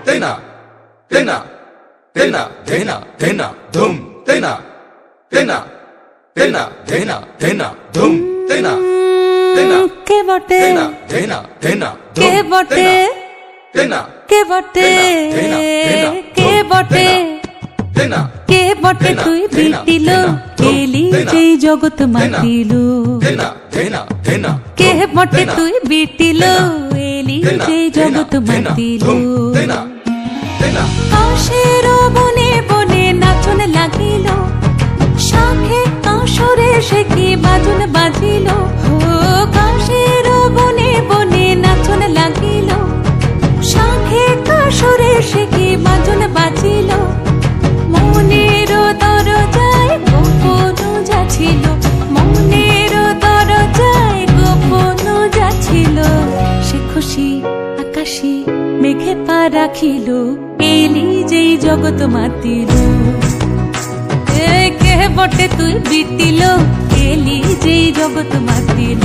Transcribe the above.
তেনা তেনা তেনা ধেনা ধেনা ধুম তেনা তেনা তেনা ধেনা ধেনা ধুম তেনা তেনা কে বটে তেনা ধেনা ধেনা কে বটে তেনা কে বটে কে বটে তেনা কে বটে তুই বিটিল এলি যেই জগৎ মাতিল তেনা তেনা তেনা কে বটে তুই বিটিল এলি যেই জগৎ মাতিল তেনা তেনা কাশের বনে বনে নাচন লাগিল শাখে কাশরে সে কি বাজন বাজিল ও কাশের বনে বনে নাচন লাগিল শাখে কাশরে সে কি বাজন বাজিল মনের দরজায় গোপন যাচ্ছিল মনের দরজায় গোপন যাচ্ছিল সে খুশি আকাশে মেঘে পা রাখিল এলি যেই জগৎ মাতিল কে বটে তুই বিটিল এলি যেই জগৎ মাতিল।